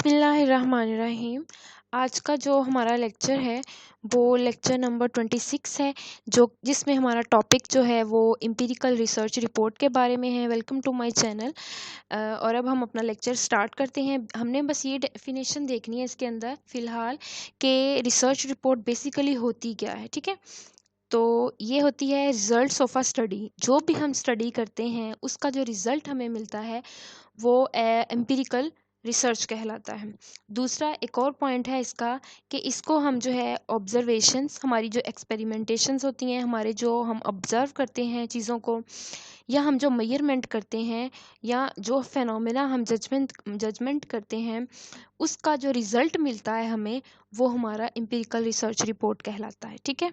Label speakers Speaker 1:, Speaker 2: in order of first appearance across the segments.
Speaker 1: बिस्मिल्लाहिर्रहमानिर्रहीम। आज का जो हमारा लेक्चर है वो लेक्चर नंबर 26 है, जो जिसमें हमारा टॉपिक जो है वो एम्पिरिकल रिसर्च रिपोर्ट के बारे में है। Welcome to my channel. और अब हम अपना लेक्चर स्टार्ट करते हैं। हमने बस ये डेफिनेशन देखनी है इसके अंदर फ़िलहाल कि रिसर्च रिपोर्ट बेसिकली होती क्या है। ठीक है, तो ये होती है रिजल्ट्स ऑफ अ स्टडी। जो भी हम स्टडी करते हैं उसका जो रिज़ल्ट हमें मिलता है वो एम्पिरिकल रिसर्च कहलाता है। दूसरा एक और पॉइंट है इसका कि इसको हम जो है ऑब्जर्वेशंस, हमारी जो एक्सपेरिमेंटेशंस होती हैं, हमारे जो हम ऑब्ज़र्व करते हैं चीज़ों को, या हम जो मेजरमेंट करते हैं, या जो फेनोमेना हम जजमेंट करते हैं, उसका जो रिज़ल्ट मिलता है हमें, वो हमारा एम्पिरिकल रिसर्च रिपोर्ट कहलाता है। ठीक है,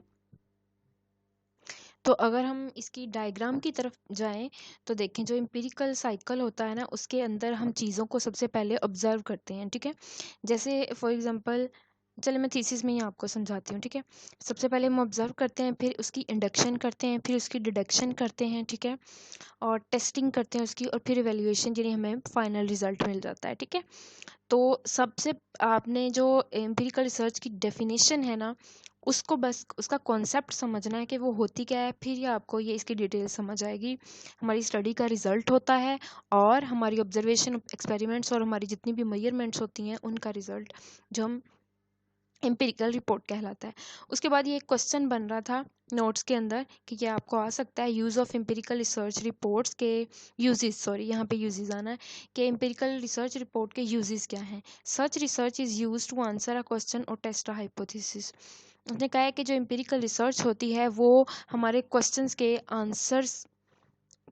Speaker 1: तो अगर हम इसकी डायग्राम की तरफ जाएं तो देखें, जो एम्पिरिकल साइकिल होता है ना, उसके अंदर हम चीज़ों को सबसे पहले ऑब्जर्व करते हैं। ठीक है, जैसे फॉर एग्जांपल, चलिए मैं थीसिस में ही आपको समझाती हूँ। ठीक है, सबसे पहले हम ऑब्जर्व करते हैं, फिर उसकी इंडक्शन करते हैं, फिर उसकी डिडक्शन करते हैं। ठीक है, और टेस्टिंग करते हैं उसकी, और फिर इवेल्युएशन, जिन्हें हमें फाइनल रिजल्ट मिल जाता है। ठीक है, तो सबसे आपने जो एम्पिरिकल रिसर्च की डेफिनेशन है ना, उसको बस उसका कॉन्सेप्ट समझना है कि वो होती क्या है, फिर ये आपको ये इसकी डिटेल समझ आएगी। हमारी स्टडी का रिजल्ट होता है, और हमारी ऑब्जर्वेशन एक्सपेरिमेंट्स और हमारी जितनी भी मेजरमेंट्स होती हैं उनका रिजल्ट, जो हम एम्पिरिकल रिपोर्ट कहलाता है। उसके बाद ये एक क्वेश्चन बन रहा था नोट्स के अंदर कि क्या आपको आ सकता है use of empirical research reports के यूजेस, सॉरी यहाँ पे यूजेस आना है कि एम्पिरिकल रिसर्च रिपोर्ट के यूजेस क्या हैं। Such research is use to answer a question और टेस्ट अ हाइपोथेसिस। उसने कहा है कि जो एम्पिरिकल रिसर्च होती है वो हमारे क्वेश्चंस के आंसर्स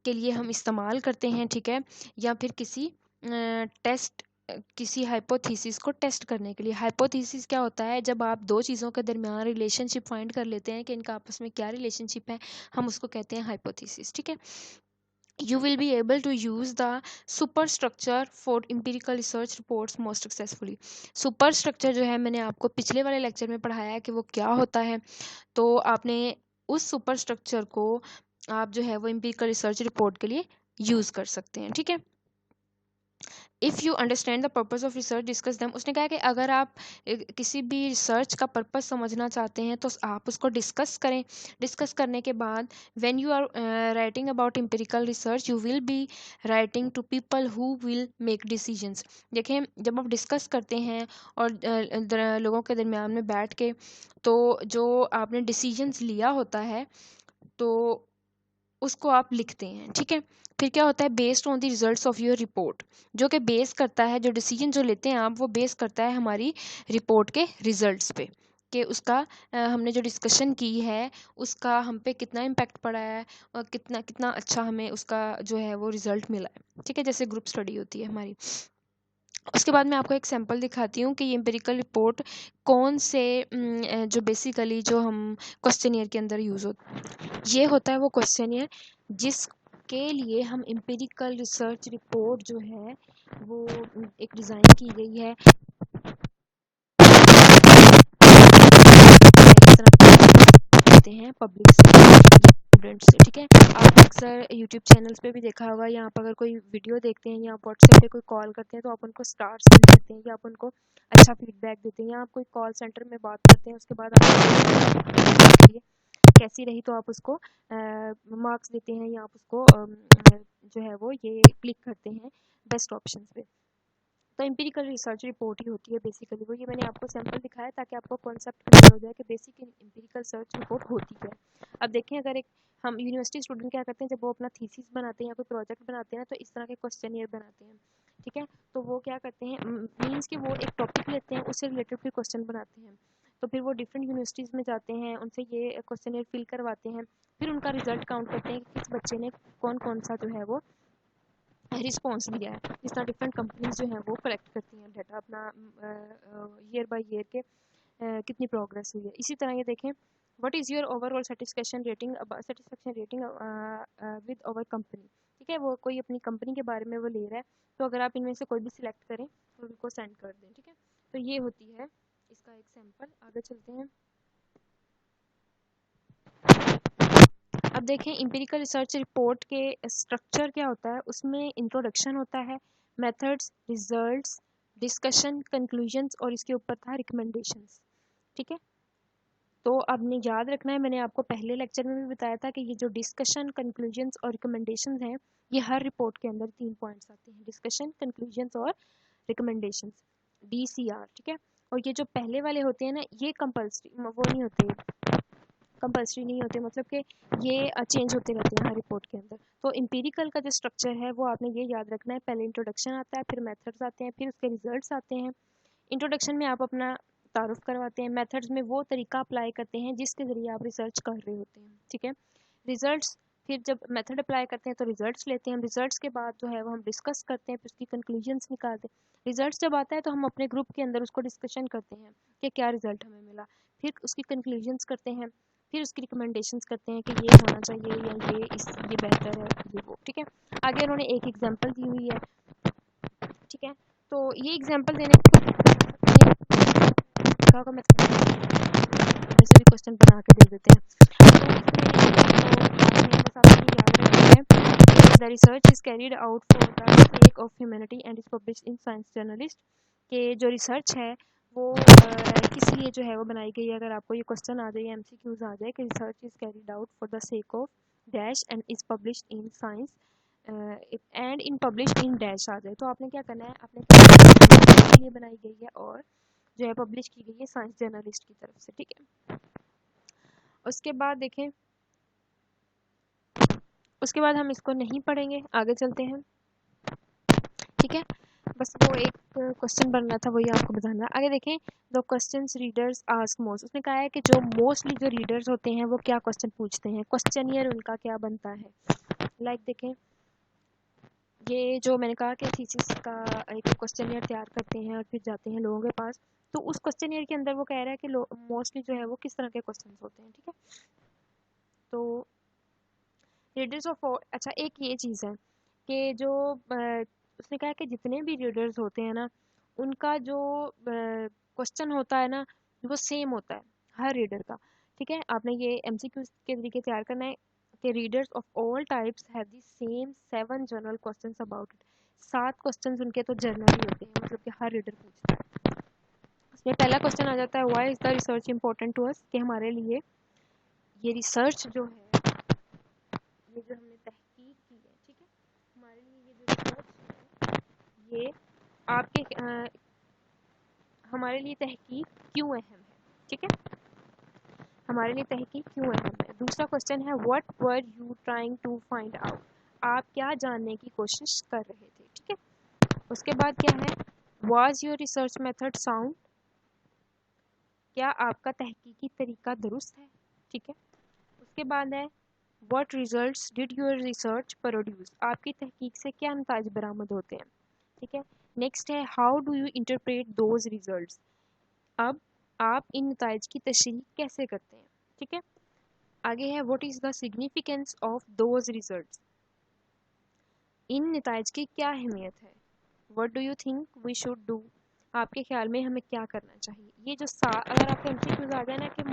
Speaker 1: के लिए हम इस्तेमाल करते हैं। ठीक है, या फिर किसी टेस्ट, किसी हाइपोथेसिस को टेस्ट करने के लिए। हाइपोथेसिस क्या होता है? जब आप दो चीज़ों के दरमियान रिलेशनशिप फाइंड कर लेते हैं कि इनका आपस में क्या रिलेशनशिप है, हम उसको कहते हैं हाइपोथेसिस। ठीक है, you will be able to use the superstructure for empirical research reports most successfully। Superstructure जो है, मैंने आपको पिछले वाले लेक्चर में पढ़ाया है कि वो क्या होता है। तो आपने उस सुपरस्ट्रक्चर को आप जो है वो एम्पिरिकल रिसर्च रिपोर्ट के लिए यूज़ कर सकते हैं। ठीक है, if you understand the purpose of research discuss them. उसने कहा कि अगर आप किसी भी रिसर्च का पर्पस समझना चाहते हैं तो आप उसको डिस्कस करें। डिस्कस करने के बाद when you are writing about empirical research, you will be writing to people who will make decisions. देखें, जब आप डिस्कस करते हैं और लोगों के दरमियान में बैठ के, तो जो आपने डिसीजंस लिया होता है तो उसको आप लिखते हैं। ठीक है, फिर क्या होता है, based on the results of your report, जो कि बेस करता है, जो डिसीजन जो लेते हैं आप, वो बेस करता है हमारी रिपोर्ट के रिजल्ट्स पे, कि उसका हमने जो डिस्कशन की है उसका हम पे कितना इम्पैक्ट पड़ा है, और कितना कितना अच्छा हमें उसका जो है वो रिजल्ट मिला है। ठीक है, जैसे ग्रुप स्टडी होती है हमारी। उसके बाद मैं आपको एक सैम्पल दिखाती हूँ कि ये एम्पिरिकल रिपोर्ट कौन से जो बेसिकली जो हम क्वेश्चनियर के अंदर यूज़ होता है। ये होता है वो क्वेश्चनियर जिसके लिए हम एम्पिरिकल रिसर्च रिपोर्ट जो है वो एक डिज़ाइन की गई है, इस तरह देते हैं पब्लिक स्टूडेंट्स से। ठीक है, आप अक्सर यूट्यूब चैनल्स पे भी देखा होगा, यहाँ पर अगर कोई वीडियो देखते हैं या व्हाट्सएप पे कोई कॉल करते हैं तो आप उनको स्टार्स देते हैं, या आप उनको अच्छा फीडबैक देते हैं, या आप कोई कॉल सेंटर में बात करते हैं, उसके बाद आप कैसी रही तो आप उसको मार्क्स देते हैं, या आप उसको जो है वो ये क्लिक करते हैं बेस्ट ऑप्शंस पे। तो एम्पिरिकल रिसर्च रिपोर्ट ही होती है बेसिकली वो। ये मैंने आपको सैंपल दिखाया ताकि आपको कॉन्सेप्ट क्लियर हो जाए कि बेसिक एम्पिरिकल रिसर्च रिपोर्ट होती है। अब देखें, अगर एक हम यूनिवर्सिटी स्टूडेंट क्या करते हैं, जब वो अपना थीसिस बनाते हैं या कोई प्रोजेक्ट बनाते हैं तो इस तरह के क्वेश्चनियर बनाते हैं। ठीक है, तो वो क्या करते हैं, मीन्स कि वो एक टॉपिक लेते हैं, उससे रिलेटेड फिर क्वेश्चन बनाते हैं। तो फिर वो डिफरेंट यूनिवर्सिटीज़ में जाते हैं, उनसे ये क्वेश्चनियर फिल करवाते हैं, फिर उनका रिजल्ट काउंट करते हैं कि किस बच्चे ने कौन कौन सा जो है वो रिस्पॉन्स दिया है। इस तरह डिफरेंट कंपनीज जो हैं वो कलेक्ट करती हैं डाटा अपना ईयर बाय ईयर के कितनी प्रोग्रेस हुई है। इसी तरह ये देखें, what is your overall satisfaction rating with our company. ठीक है, वो कोई अपनी कंपनी के बारे में वो ले रहा है, तो अगर आप इनमें से कोई भी सिलेक्ट करें और उनको सेंड कर दें। ठीक है, तो ये होती है इसका एक सैम्पल। आगे चलते हैं। अब देखें, एम्पिरिकल रिसर्च रिपोर्ट के स्ट्रक्चर क्या होता है। उसमें इंट्रोडक्शन होता है, मेथड्स, रिजल्ट्स, डिस्कशन, कंक्लूजन्स और इसके ऊपर था रिकमेंडेशंस। ठीक है, तो आपने याद रखना है, मैंने आपको पहले लेक्चर में भी बताया था कि ये जो डिस्कशन, कंक्लूजन्स और रिकमेंडेशंस हैं, ये हर रिपोर्ट के अंदर 3 पॉइंट्स आते हैं, डिस्कशन, कंक्लूजन्स और रिकमेंडेशंस, DCR। ठीक है, और ये जो पहले वाले होते हैं ना, ये कंपल्सरी वो नहीं होते, कंपल्सरी नहीं होते, मतलब कि ये चेंज होते रहते हैं हर रिपोर्ट के अंदर। तो एम्पिरिकल का जो स्ट्रक्चर है वो आपने ये याद रखना है, पहले इंट्रोडक्शन आता है, फिर मेथड्स आते हैं, फिर उसके रिजल्ट्स आते हैं। इंट्रोडक्शन में आप अपना तारुफ करवाते हैं, मेथड्स में वो तरीका अप्लाई करते हैं जिसके ज़रिए आप रिसर्च कर रहे होते हैं। ठीक है, रिजल्ट्स, फिर जब मेथड अप्लाई करते हैं तो रिजल्ट्स लेते हैं, रिजल्ट्स के बाद जो है वो हम डिस्कस करते हैं, फिर उसकी कंक्लूजन्स निकालते हैं। रिजल्ट्स जब आता है तो हम अपने ग्रुप के अंदर उसको डिस्कशन करते हैं कि क्या रिजल्ट हमें मिला, फिर उसकी कंक्लूजन्स करते हैं, फिर उसकी रिकमेंडेशंस करते हैं कि ये होना चाहिए या ये बेहतर है, ये वो। ठीक है, आगे उन्होंने एक एग्जांपल दी हुई है। ठीक है, तो ये एग्जांपल देने का मैं वैसे भी क्वेश्चन बना के दे देते हैं, तो बस आपको याद रखना है, the research is carried out for the sake of humanity and is published in science journalist. के जो रिसर्च है वो किस लिए जो है वो बनाई गई है। अगर आपको ये क्वेश्चन आ जाए, MCQs आ जाए कि research is carried out for the sake of dash and is published in science and in published in dash आ जाए, तो आपने क्या करना है, अपने के लिए बनाई गई है और जो है पब्लिश की गई है साइंस जर्नलिस्ट की तरफ से। ठीक है, उसके बाद देखें, उसके बाद हम इसको नहीं पढ़ेंगे, आगे चलते हैं। ठीक है, बस वो एक क्वेश्चन बन रहा था, वही आपको बताना। आगे देखें, the questions readers ask most, उसने कहा है कि जो मोस्टली जो रीडर्स होते हैं वो क्या क्वेश्चन पूछते हैं, क्वेश्चनियर उनका क्या बनता है। लाइक देखें, ये जो मैंने कहा कि थीसिस का एक क्वेश्चनियर तैयार करते हैं और फिर जाते हैं लोगों के पास, तो उस क्वेश्चनियर के अंदर वो कह रहा है कि मोस्टली जो है वो किस तरह के क्वेश्चन होते हैं। ठीक है, तो रीडर्स ऑफ, अच्छा एक ये चीज़ है कि जो उसने कहा कि जितने भी रीडर्स होते हैं ना, उनका जो क्वेश्चन होता है ना वो सेम होता है हर रीडर का। ठीक है, आपने ये MCQ के तरीके तैयार करना है कि readers of all types have the same 7 general questions about it. 7 questions उनके तो जनरल ही होते हैं, मतलब कि हर रीडर पूछता है। उसमें पहला क्वेश्चन आ जाता है, why is the research important to us, कि हमारे लिए ये रिसर्च जो है, ये जो हमने तहकीक की है, ठीक है, हमारे लिए ये जो रिसर्च है ये आपके हमारे लिए तहकीक क्यों अहम है। ठीक है, हमारे लिए तहकीक क्यों अहम है। दूसरा क्वेश्चन है, what were you trying to find out, आप क्या जानने की कोशिश कर रहे थे। ठीक है, उसके बाद क्या है, was your research method sound, क्या आपका तहकीकी तरीका दुरुस्त है। ठीक है, उसके बाद है, what results did your research produce, आपकी तहकीक से क्या नताज बरामद होते हैं। ठीक है, नेक्स्ट है, how do you interpret those results, अब आप इन नताइज की तशरीह कैसे करते हैं। ठीक है, आगे है, what is the significance of those results, इन नताइज की क्या अहमियत है। What do you think we should do, आपके ख्याल में हमें क्या करना चाहिए। ये जो अगर आपके MCQs आ जाए ना कि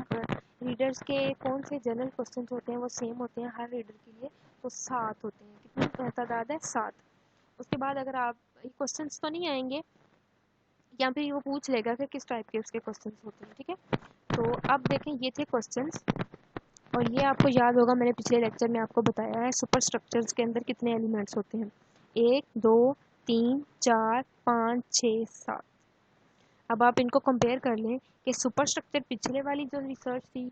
Speaker 1: रीडर्स के कौन से जनरल क्वेश्चन होते हैं वो सेम होते हैं हर रीडर के लिए, तो 7 होते हैं। कितनी तादाद है, 7। उसके बाद अगर आप क्वेश्चन तो नहीं आएंगे, या फिर वो पूछ लेगा कि किस टाइप के उसके क्वेश्चन होते हैं। ठीक है, तो अब देखें, ये थे क्वेश्चंस, और ये आपको याद होगा, मैंने पिछले लेक्चर में आपको बताया है सुपर स्ट्रक्चर्स के अंदर कितने एलिमेंट्स होते हैं, 1 2 3 4 5 6 7। अब आप इनको कंपेयर कर लें कि सुपर स्ट्रक्चर पिछले वाली जो रिसर्च थी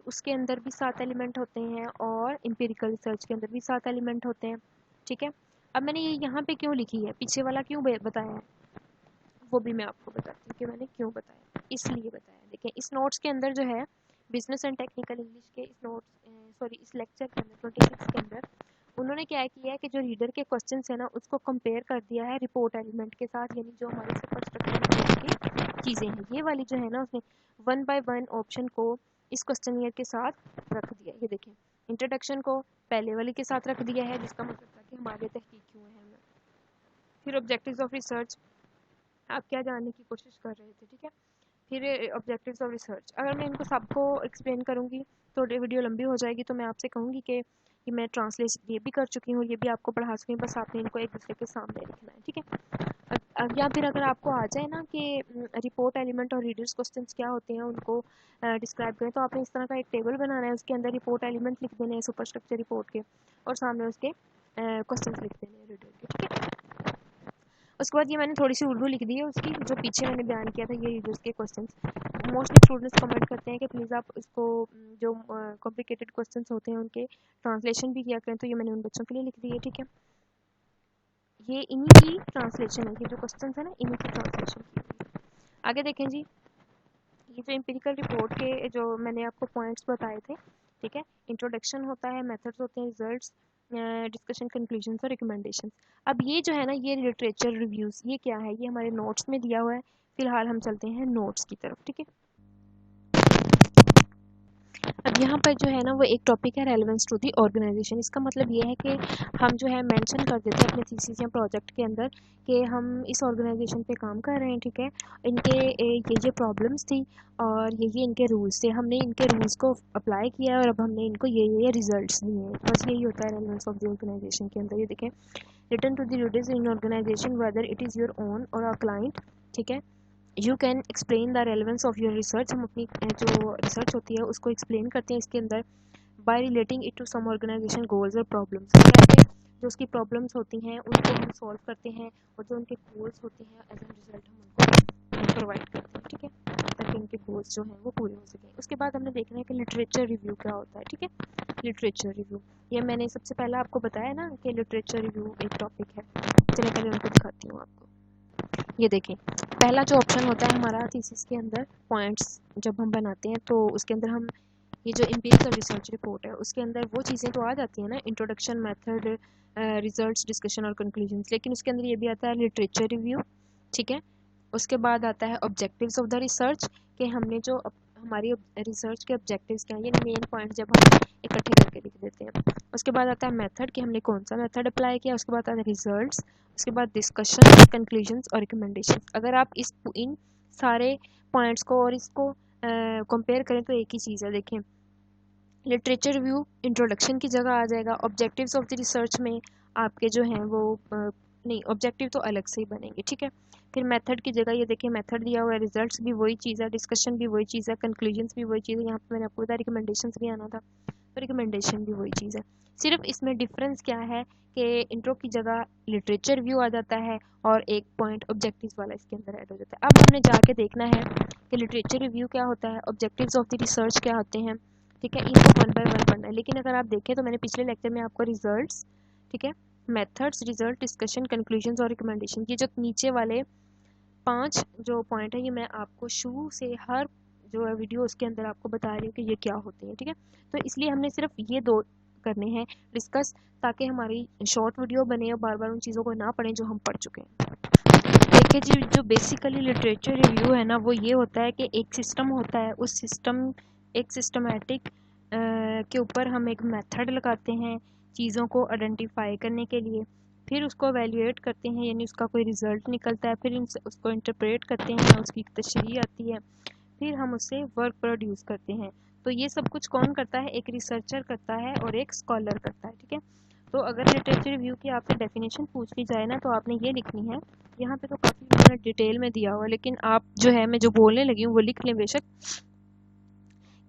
Speaker 1: उसके अंदर भी 7 एलिमेंट होते हैं और एम्पिरिकल रिसर्च के अंदर भी 7 एलिमेंट होते हैं। ठीक है, अब मैंने ये यहाँ पे क्यों लिखी है, पीछे वाला क्यों बताया है, वो भी मैं आपको बताती हूँ कि मैंने क्यों बताया, इसलिए बताया। देखिए, इस नोट्स के अंदर जो है बिजनेस एंड टेक्निकल इंग्लिश के इस इस लेक्चर के अंदर 26 के अंदर उन्होंने क्या किया है कि जो रीडर के क्वेश्चन है ना उसको कंपेयर कर दिया है रिपोर्ट एलिमेंट के साथ, यानी जो हमारे सुपर स्ट्रक्चर की चीज़ें हैं, ये वाली जो है ना उसने 1 by 1 ऑप्शन को इस क्वेश्चन के साथ रख दिया। ये देखें, इंट्रोडक्शन को पहले वाले के साथ रख दिया है, जिसका मतलब था कि हमारे तहकीक क्यों है। फिर ऑब्जेक्टिव्स ऑफ रिसर्च, आप क्या जानने की कोशिश कर रहे थे। ठीक है, फिर ऑब्जेक्टिव्स ऑफ रिसर्च, अगर मैं इनको सबको एक्सप्लेन करूँगी तो वीडियो लंबी हो जाएगी, तो मैं आपसे कहूँगी कि कि मैं ट्रांसलेशन ये भी कर चुकी हूँ, ये भी आपको पढ़ा चुकी हूँ, बस आपने इनको एक दूसरे के सामने लिखना है, ठीक है। या फिर अगर आपको आ जाए ना कि रिपोर्ट एलिमेंट और रीडर्स क्वेश्चंस क्या होते हैं उनको डिस्क्राइब करें, तो आपने इस तरह का एक टेबल बनाना है, उसके अंदर रिपोर्ट एलिमेंट लिख देने हैं सुपर स्ट्रक्चर रिपोर्ट के, और सामने उसके क्वेश्चंस लिख देने हैं रीडर के, ठीक है। उसके बाद ये मैंने थोड़ी सी उर्दू लिख दी है उसकी, जो पीछे मैंने बयान किया था ये रीडर्स के क्वेश्चंस। मोस्टली स्टूडेंट्स कमेंट करते हैं कि प्लीज़ आप इसको जो कॉम्प्लिकेटेड क्वेश्चंस होते हैं उनके ट्रांसलेशन भी किया करें, तो ये मैंने उन बच्चों के लिए लिख दी है, ठीक है। ये इन्हीं की ट्रांसलेशन है, ये जो क्वेश्चन है ना इन्हीं की ट्रांसलेशन की हुई है। आगे देखें जी, ये जो एम्पिरिकल रिपोर्ट के जो मैंने आपको पॉइंट्स बताए थे, ठीक है, इंट्रोडक्शन होता है, मेथड्स होते हैं, रिजल्ट्स, डिस्कशन, कंक्लूजन्स और रिकमेंडेशन। अब ये जो है ना ये लिटरेचर रिव्यूज़, ये क्या है, ये हमारे नोट्स में दिया हुआ है। फिलहाल हम चलते हैं नोट्स की तरफ, ठीक है। अब यहाँ पर जो है ना वो एक टॉपिक है रेलेवेंस टू दी ऑर्गेनाइजेशन। इसका मतलब ये है कि हम जो है मेंशन कर देते हैं अपने थीसिस या प्रोजेक्ट के अंदर कि हम इस ऑर्गेनाइजेशन पे काम कर रहे हैं, ठीक है। इनके ये प्रॉब्लम्स थी और ये इनके रूल्स थे, हमने इनके रूल्स को अप्लाई किया और अब हमने इनको ये रिजल्ट्स दिए हैं। बस यही होता है रेलेवेंस ऑफ द ऑर्गेनाइजेशन के अंदर। ये देखें, return to the readers in organisation whether it is your own और आवर क्लाइंट, ठीक है। You can explain the relevance of your research. हम अपनी जो रिसर्च होती है उसको एक्सप्लेन करते हैं इसके अंदर by relating it to some organisation goals और प्रॉब्लम्स। कैसे जो उसकी प्रॉब्लम्स होती हैं उनको हम सॉल्व करते हैं और जो उनके गोल्स होते हैं एज ए रिजल्ट हम उनको प्रोवाइड करते हैं, ठीक है, ताकि उनके गोल्स जो हैं वो पूरे हो सकें। उसके बाद हमने देखना है कि लिटरेचर रिव्यू क्या होता है, ठीक है। लिटरेचर रिव्यू, ये मैंने सबसे पहले आपको बताया ना कि लिटरेचर रिव्यू एक टॉपिक है। चलिए पहले उनको दिखाती हूँ आपको। ये देखें, पहला जो ऑप्शन होता है हमारा थीसिस के अंदर पॉइंट्स जब हम बनाते हैं तो उसके अंदर हम ये जो एम्पिरिकल रिसर्च रिपोर्ट है उसके अंदर वो चीज़ें तो आ जाती हैं ना, इंट्रोडक्शन, मेथड, रिजल्ट्स, डिस्कशन और कंक्लूजन्स, लेकिन उसके अंदर ये भी आता है लिटरेचर रिव्यू, ठीक है। उसके बाद आता है ऑब्जेक्टिव्स ऑफ द रिसर्च, कि हमने जो हमारी रिसर्च के ऑब्जेक्टिव्स क्या हैं, ये मेन पॉइंट जब हम इकट्ठे करके लिख देते हैं। उसके बाद आता है मेथड, कि हमने कौन सा मेथड अप्लाई किया। उसके बाद आता है रिजल्ट्स, उसके बाद डिस्कशन, कंक्लूजन्स और रिकमेंडेशन। अगर आप इन सारे पॉइंट्स को और इसको कंपेयर करें तो एक ही चीज़ है। देखें, लिटरेचर रिव्यू इंट्रोडक्शन की जगह आ जाएगा, ऑब्जेक्टिव्स ऑफ द रिसर्च में आपके जो हैं वो नहीं, ऑब्जेक्टिव तो अलग से ही बनेंगे, ठीक है। फिर मेथड की जगह ये देखिए मेथड दिया हुआ है, रिजल्ट्स भी वही चीज़ है, डिस्कशन भी वही चीज़ है, कंक्लूजन्स भी वही चीज़ है। यहाँ पे मैंने आपको बताया रिकमेंडेशंस भी आना था, तो रिकमेंडेशन भी वही चीज़ है। सिर्फ इसमें डिफरेंस क्या है कि इंट्रो की जगह लिटरेचर व्यू आ जाता है और एक पॉइंट ऑब्जेक्टिव्स वाला इसके अंदर ऐड हो जाता है। अब हमने जाके देखना है कि लिटरेचर रिव्यू क्या होता है, ऑब्जेक्टिव्स ऑफ द रिसर्च क्या होते हैं, ठीक है। इनको वन बाय वन पढ़ना है। लेकिन अगर आप देखें तो मैंने पिछले लेक्चर में आपको रिजल्ट्स, ठीक है, मेथड्स, रिजल्ट, डिस्कशन, कंक्लूजन्स और रिकमेंडेशन, ये जो नीचे वाले 5 जो पॉइंट है ये मैं आपको शुरू से हर जो है वीडियो उसके अंदर आपको बता रही हूँ कि ये क्या होते हैं, ठीक है। तो इसलिए हमने सिर्फ ये 2 करने हैं डिस्कस, ताकि हमारी शॉर्ट वीडियो बने और बार बार उन चीज़ों को ना पढ़ें जो हम पढ़ चुके हैं। देखिए जी, जो बेसिकली लिटरेचर रिव्यू है ना वो ये होता है कि एक सिस्टम होता है, उस सिस्टम एक सिस्टमेटिक के ऊपर हम एक मेथड लगाते हैं चीज़ों को आइडेंटिफाई करने के लिए, फिर उसको एवेल्यूएट करते हैं, यानी उसका कोई रिज़ल्ट निकलता है, फिर उसको इंटरप्रेट करते हैं, उसकी तशरीह आती है, फिर हम उससे वर्क प्रोड्यूस करते हैं। तो ये सब कुछ कौन करता है, एक रिसर्चर करता है और एक स्कॉलर करता है, ठीक है। तो अगर लिटरेचर रिव्यू की आपसे डेफिनेशन पूछ ली जाए ना तो आपने ये लिखनी है, यहाँ पे तो काफ़ी मैंने डिटेल में दिया हुआ है, लेकिन आप जो है मैं जो बोलने लगी हूँ वो लिख लें बेशक,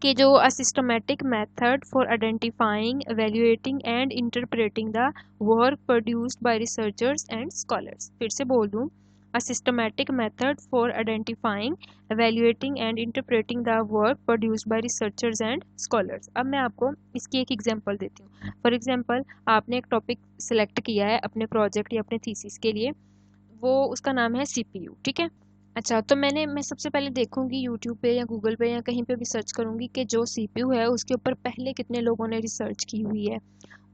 Speaker 1: कि जो a systematic method for identifying, evaluating and interpreting the work produced by researchers and scholars. फिर से बोल दूँ, a systematic method for identifying, evaluating and interpreting the work produced by researchers and scholars. अब मैं आपको इसकी एक एग्जांपल देती हूँ। फॉर एग्जांपल, आपने एक टॉपिक सिलेक्ट किया है अपने प्रोजेक्ट या अपने थीसिस के लिए, वो उसका नाम है CPU, ठीक है। अच्छा, तो मैं सबसे पहले देखूंगी यूट्यूब पे या गूगल पे या कहीं पे भी सर्च करूंगी कि जो CPU है उसके ऊपर पहले कितने लोगों ने रिसर्च की हुई है,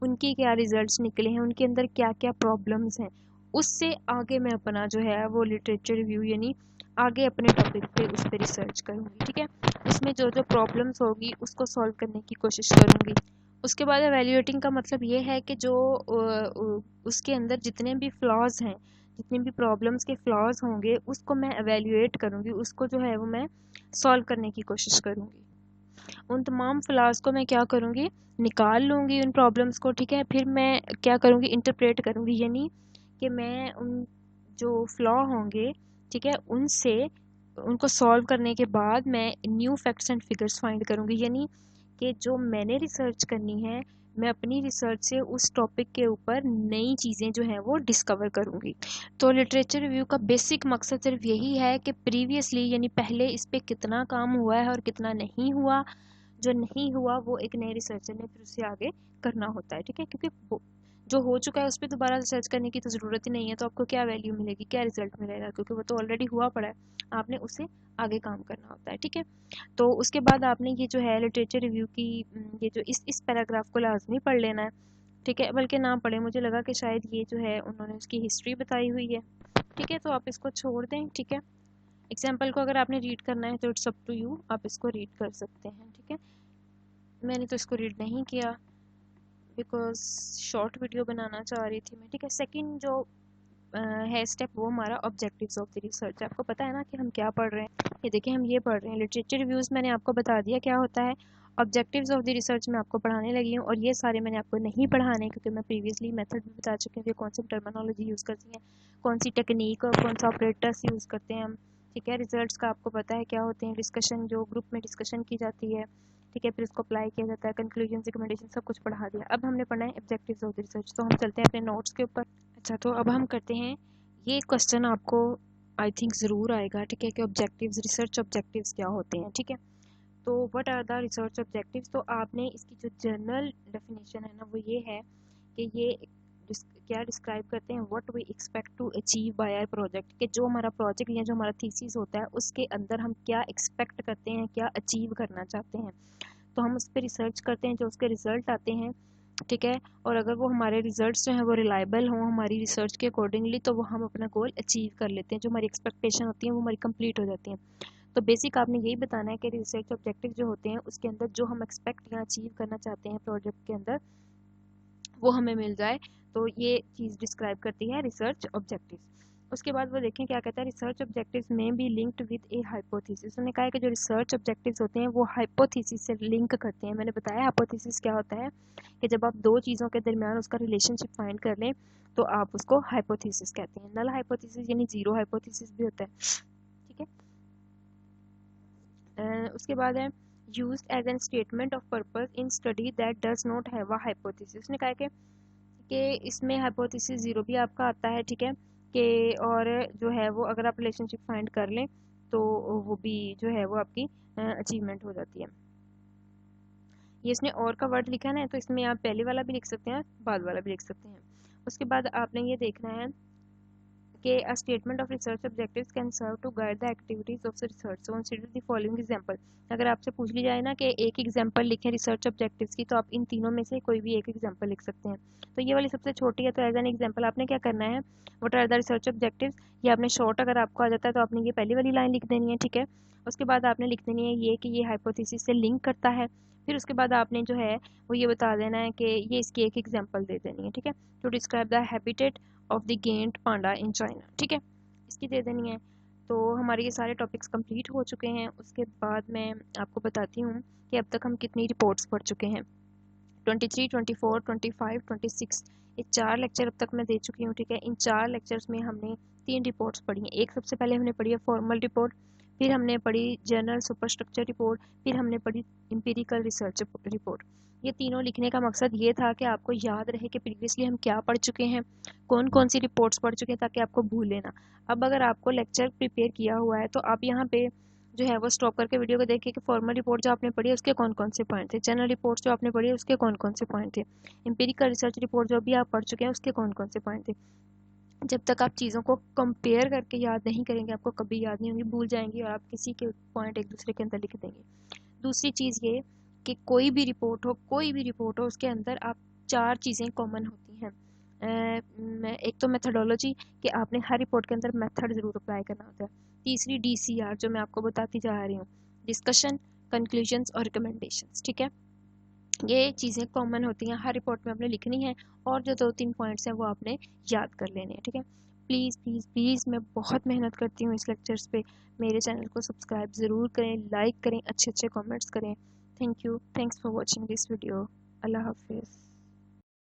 Speaker 1: उनकी क्या रिजल्ट्स निकले हैं, उनके अंदर क्या क्या प्रॉब्लम्स हैं। उससे आगे मैं अपना जो है वो लिटरेचर रिव्यू यानी आगे अपने टॉपिक पे उस पर रिसर्च करूँगी, ठीक है। उसमें जो जो प्रॉब्लम्स होगी उसको सॉल्व करने की कोशिश करूँगी। उसके बाद एवेल्युएटिंग का मतलब ये है कि जो उसके अंदर जितने भी फ्लॉज हैं, जितने भी प्रॉब्लम्स के फ्लॉज होंगे उसको मैं एवेल्युएट करूँगी, उसको जो है वो मैं सॉल्व करने की कोशिश करूँगी। उन तमाम फ्लॉज को मैं क्या करूँगी, निकाल लूँगी उन प्रॉब्लम्स को, ठीक है। फिर मैं क्या करूँगी, इंटरप्रेट करूँगी, यानी कि मैं उन जो फ्लॉ होंगे, ठीक है, उनसे उनको सॉल्व करने के बाद मैं new facts and figures find करूँगी, यानी कि जो मैंने रिसर्च करनी है, मैं अपनी रिसर्च से उस टॉपिक के ऊपर नई चीज़ें जो हैं वो डिस्कवर करूँगी। तो लिटरेचर रिव्यू का बेसिक मकसद सिर्फ यही है कि प्रीवियसली यानी पहले इस पे कितना काम हुआ है और कितना नहीं हुआ, जो नहीं हुआ वो एक नए रिसर्चर ने फिर उससे आगे करना होता है, ठीक है। क्योंकि जो हो चुका है उस पर दोबारा रिसर्च करने की तो ज़रूरत ही नहीं है, तो आपको क्या वैल्यू मिलेगी, क्या रिजल्ट मिलेगा, क्योंकि वो तो ऑलरेडी हुआ पड़ा है, आपने उससे आगे काम करना होता है, ठीक है। तो उसके बाद आपने ये जो है लिटरेचर रिव्यू की ये जो इस पैराग्राफ को लाजमी पढ़ लेना है, ठीक है। बल्कि ना पढ़े, मुझे लगा कि शायद ये जो है उन्होंने उसकी हिस्ट्री बताई हुई है, ठीक है, तो आप इसको छोड़ दें, ठीक है। एग्जाम्पल को अगर आपने रीड करना है तो इट्स अप टू यू, आप इसको रीड कर सकते हैं, ठीक है। मैंने तो इसको रीड नहीं किया बिकॉज शॉर्ट वीडियो बनाना चाह रही थी मैं, ठीक है। सेकंड जो है स्टेप, वो हमारा ऑब्जेक्टिव्स ऑफ द रिसर्च। आपको पता है ना कि हम क्या पढ़ रहे हैं, ये देखिए हम ये पढ़ रहे हैं लिटरेचर रिव्यूज़, मैंने आपको बता दिया क्या होता है। ऑब्जेक्टिव्स ऑफ द रिसर्च मैं आपको पढ़ाने लगी हूँ, और ये सारे मैंने आपको नहीं पढ़ाने क्योंकि मैं प्रीवियसली मेथड भी बता चुकी हूँ कि कौन सी टर्मिनोलॉजी यूज़ करती हैं, कौन सी टेक्निक और कौन सा ऑपरेटर्स यूज़ करते हैं हम, ठीक है। रिजल्ट्स का आपको पता है क्या होते हैं, डिस्कशन जो ग्रुप में डिस्कशन की जाती है, ठीक है, फिर उसको अप्लाई किया जाता है, कंक्लूजन रिकमेंडेशन सब कुछ पढ़ा दिया। अब हमने पढ़ना है ऑब्जेक्टिव्स ऑफ द रिसर्च, तो हम चलते हैं अपने नोट्स के ऊपर। अच्छा, तो अब हम करते हैं, ये क्वेश्चन आपको आई थिंक ज़रूर आएगा, ठीक है, कि ऑब्जेक्टिव्स, रिसर्च ऑब्जेक्टिव्स क्या होते हैं, ठीक है। तो what are the research objectives, तो आपने इसकी जो जनरल डेफिनेशन है ना वो ये है कि ये क्या डिस्क्राइब करते हैं, what we expect to achieve by our project, कि जो हमारा प्रोजेक्ट या जो हमारा थीसिस होता है उसके अंदर हम क्या एक्सपेक्ट करते हैं, क्या अचीव करना चाहते हैं, तो हम उस पर रिसर्च करते हैं, जो उसके रिजल्ट आते हैं, ठीक है। और अगर वो हमारे रिजल्ट्स जो हैं वो रिलायबल हों हमारी रिसर्च के अकॉर्डिंगली, तो वो हम अपना गोल अचीव कर लेते हैं, जो हमारी एक्सपेक्टेशन होती है वो हमारी कंप्लीट हो जाती हैं। तो बेसिक आपने यही बताना है कि रिसर्च ऑब्जेक्टिव जो होते हैं उसके अंदर जो हम एक्सपेक्ट या अचीव करना चाहते हैं प्रोजेक्ट के अंदर, वो हमें मिल जाए, तो ये चीज़ डिस्क्राइब करती है रिसर्च ऑब्जेक्टिव्स। उसके बाद वो देखें क्या कहता है, रिसर्च ऑब्जेक्टिव्स में be linked with A hypothesis. उन्होंने कहा है कि जो रिसर्च ऑब्जेक्टिव्स होते हैं वो हाइपोथेसिस से लिंक करते हैं। मैंने बताया हाइपोथेसिस क्या होता है, कि जब आप दो चीज़ों के दरमियान उसका रिलेशनशिप फाइंड कर लें तो आप उसको हाइपोथेसिस कहते हैं। नल हाइपोथेसिस यानी जीरो हाइपोथेसिस भी होता है, ठीक है। उसके बाद है used as an statement of purpose in study that does not have a hypothesis. उसने कहा कि इसमें हाइपोथेसिस ज़ीरो भी आपका आता है, ठीक है, कि और जो है वो अगर आप रिलेशनशिप फाइंड कर लें तो वो भी जो है वो आपकी अचीवमेंट हो जाती है। ये इसने और का वर्ड लिखा है ना, तो इसमें आप पहले वाला भी लिख सकते हैं, बाद वाला भी लिख सकते हैं। उसके बाद आपने ये देखना है कि a statement of research objectives can serve to guide the activities of the research. So consider the following example. अगर आपसे पूछ ली जाए ना कि एक एग्जाम्पल लिखें रिसर्च ऑब्जेक्टिव्स की, तो आप इन तीनों में से कोई भी एक एग्जाम्पल लिख सकते हैं। तो ये वाली सबसे छोटी है, तो एज एन एग्जाम्पल आपने क्या करना है, what are the research objectives, ये आपने शॉर्ट अगर आपको आ जाता है तो आपने ये पहली वाली लाइन लिख देनी है, ठीक है। उसके बाद आपने लिख देनी है ये कि ये हाइपोथेसिस से लिंक करता है। फिर उसके बाद आपने जो है वो ये बता देना है कि ये इसकी एक एग्जाम्पल दे देनी है, ठीक है। To describe the habitat of the giant panda in China, ठीक है, इसकी दे देनी है। तो हमारे ये सारे टॉपिक्स कंप्लीट हो चुके हैं। उसके बाद मैं आपको बताती हूँ कि अब तक हम कितनी रिपोर्ट्स पढ़ चुके हैं। 23, 24, 25, 26, ये 4 लेक्चर अब तक मैं दे चुकी हूँ, ठीक है। इन 4 लेक्चर्स में हमने 3 रिपोर्ट्स पढ़ी हैं। एक सबसे पहले हमने पढ़ी है फॉर्मल रिपोर्ट, फिर हमने पढ़ी जनरल सुपरस्ट्रक्चर रिपोर्ट, फिर हमने पढ़ी एम्पिरिकल रिसर्च रिपोर्ट। ये तीनों लिखने का मकसद ये था कि आपको याद रहे कि प्रीवियसली हम क्या पढ़ चुके हैं, कौन कौन सी रिपोर्ट्स पढ़ चुके हैं, ताकि आपको भूले ना। अब अगर आपको लेक्चर प्रिपेयर किया हुआ है तो आप यहाँ पे जो है वो स्टॉप करके वीडियो को देखिए कि फॉर्मल रिपोर्ट जो आपने पढ़ी है उसके कौन कौन से पॉइंट थे, जनरल रिपोर्ट जो आपने पढ़ी है उसके कौन कौन से पॉइंट थे, एम्पिरिकल रिसर्च रिपोर्ट जो भी आप पढ़ चुके हैं उसके कौन कौन से पॉइंट थे। जब तक आप चीज़ों को कंपेयर करके याद नहीं करेंगे आपको कभी याद नहीं होंगी, भूल जाएंगी, और आप किसी के पॉइंट एक दूसरे के अंदर लिख देंगे। दूसरी चीज़ ये कि कोई भी रिपोर्ट हो, कोई भी रिपोर्ट हो, उसके अंदर आप 4 चीज़ें कॉमन होती हैं। एक तो मेथडोलॉजी, कि आपने हर रिपोर्ट के अंदर मेथड ज़रूर अप्लाई करना होता है। तीसरी DCR जो मैं आपको बताती जा रही हूँ, डिस्कशन, कंक्लूजन्स और रिकमेंडेशंस, ठीक है। ये चीज़ें कॉमन होती हैं, हर रिपोर्ट में आपने लिखनी है, और जो 2-3 पॉइंट्स हैं वो आपने याद कर लेने हैं, ठीक है। प्लीज़ प्लीज़ प्लीज़, मैं बहुत मेहनत करती हूँ इस लेक्चर्स पे, मेरे चैनल को सब्सक्राइब ज़रूर करें, लाइक करें, अच्छे अच्छे कमेंट्स करें, thank you, thanks for watching this video. अल्लाह हाफिज़।